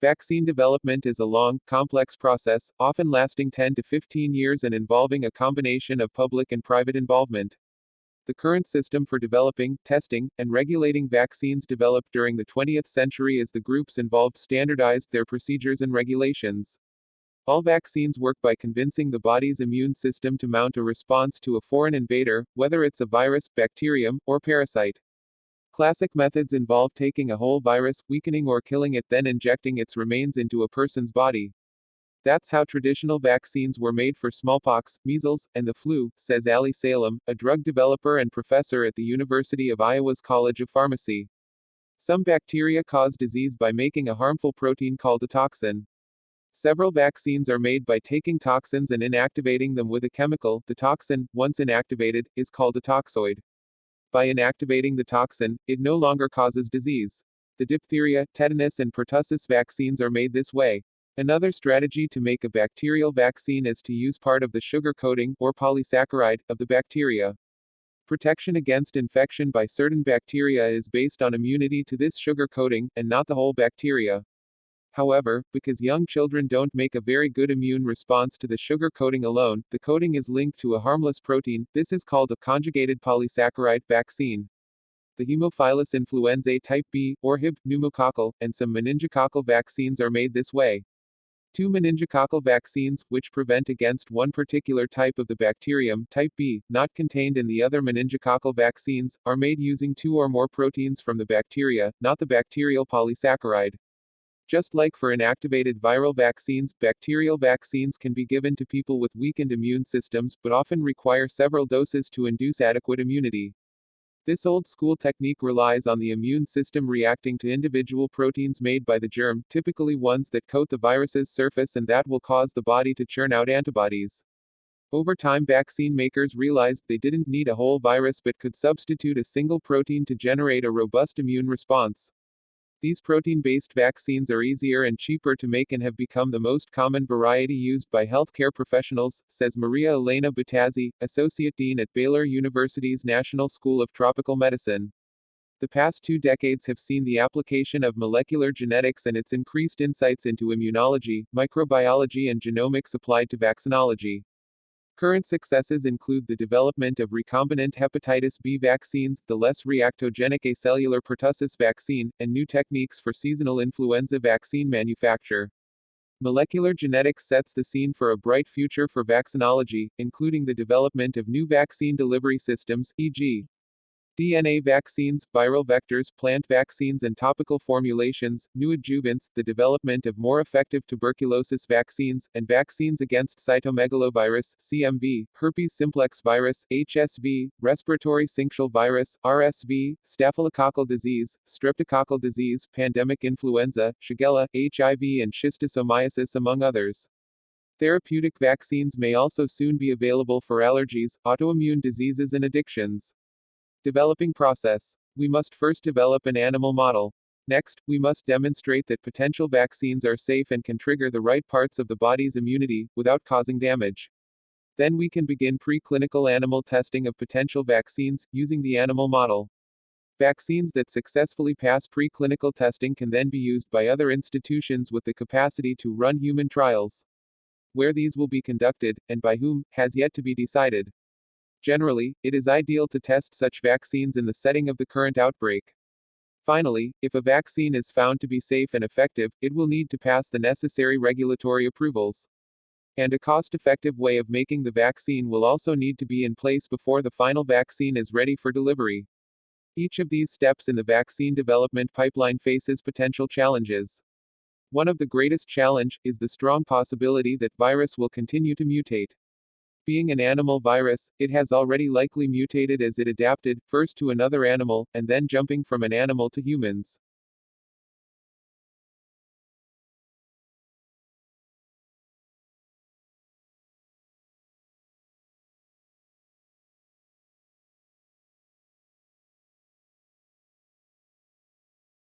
Vaccine development is a long, complex process, often lasting 10 to 15 years and involving a combination of public and private involvement. The current system for developing, testing, and regulating vaccines developed during the 20th century as the groups involved standardized their procedures and regulations. All vaccines work by convincing the body's immune system to mount a response to a foreign invader, whether it's a virus, bacterium, or parasite. Classic methods involve taking a whole virus, weakening or killing it, then injecting its remains into a person's body. That's how traditional vaccines were made for smallpox, measles, and the flu, says Ali Salem, a drug developer and professor at the University of Iowa's College of Pharmacy. Some bacteria cause disease by making a harmful protein called a toxin. Several vaccines are made by taking toxins and inactivating them with a chemical. The toxin, once inactivated, is called a toxoid. By inactivating the toxin, it no longer causes disease. The diphtheria, tetanus, and pertussis vaccines are made this way. Another strategy to make a bacterial vaccine is to use part of the sugar coating, or polysaccharide, of the bacteria. Protection against infection by certain bacteria is based on immunity to this sugar coating, and not the whole bacteria. However, because young children don't make a very good immune response to the sugar coating alone, the coating is linked to a harmless protein. This is called a conjugated polysaccharide vaccine. The Haemophilus influenzae type B, or Hib, pneumococcal, and some meningococcal vaccines are made this way. 2 meningococcal vaccines, which prevent against one particular type of the bacterium, type B, not contained in the other meningococcal vaccines, are made using 2 or more proteins from the bacteria, not the bacterial polysaccharide. Just like for inactivated viral vaccines, bacterial vaccines can be given to people with weakened immune systems, but often require several doses to induce adequate immunity. This old-school technique relies on the immune system reacting to individual proteins made by the germ, typically ones that coat the virus's surface, and that will cause the body to churn out antibodies. Over time, vaccine makers realized they didn't need a whole virus but could substitute a single protein to generate a robust immune response. These protein-based vaccines are easier and cheaper to make and have become the most common variety used by healthcare professionals, says Maria Elena Butazzi, Associate Dean at Baylor University's National School of Tropical Medicine. The past 2 decades have seen the application of molecular genetics and its increased insights into immunology, microbiology, and genomics applied to vaccinology. Current successes include the development of recombinant hepatitis B vaccines, the less reactogenic acellular pertussis vaccine, and new techniques for seasonal influenza vaccine manufacture. Molecular genetics sets the scene for a bright future for vaccinology, including the development of new vaccine delivery systems, e.g., DNA vaccines, viral vectors, plant vaccines, and topical formulations, new adjuvants, the development of more effective tuberculosis vaccines, and vaccines against cytomegalovirus, CMV, herpes simplex virus, HSV, respiratory syncytial virus, RSV, staphylococcal disease, streptococcal disease, pandemic influenza, Shigella, HIV, and schistosomiasis, among others. Therapeutic vaccines may also soon be available for allergies, autoimmune diseases, and addictions. Developing process. We must first develop an animal model. Next, we must demonstrate that potential vaccines are safe and can trigger the right parts of the body's immunity, without causing damage. Then we can begin preclinical animal testing of potential vaccines, using the animal model. Vaccines that successfully pass preclinical testing can then be used by other institutions with the capacity to run human trials. Where these will be conducted, and by whom, has yet to be decided. Generally, it is ideal to test such vaccines in the setting of the current outbreak. Finally, if a vaccine is found to be safe and effective, it will need to pass the necessary regulatory approvals. And a cost-effective way of making the vaccine will also need to be in place before the final vaccine is ready for delivery. Each of these steps in the vaccine development pipeline faces potential challenges. One of the greatest challenge is the strong possibility that virus will continue to mutate. Being an animal virus, it has already likely mutated as it adapted, first to another animal, and then jumping from an animal to humans.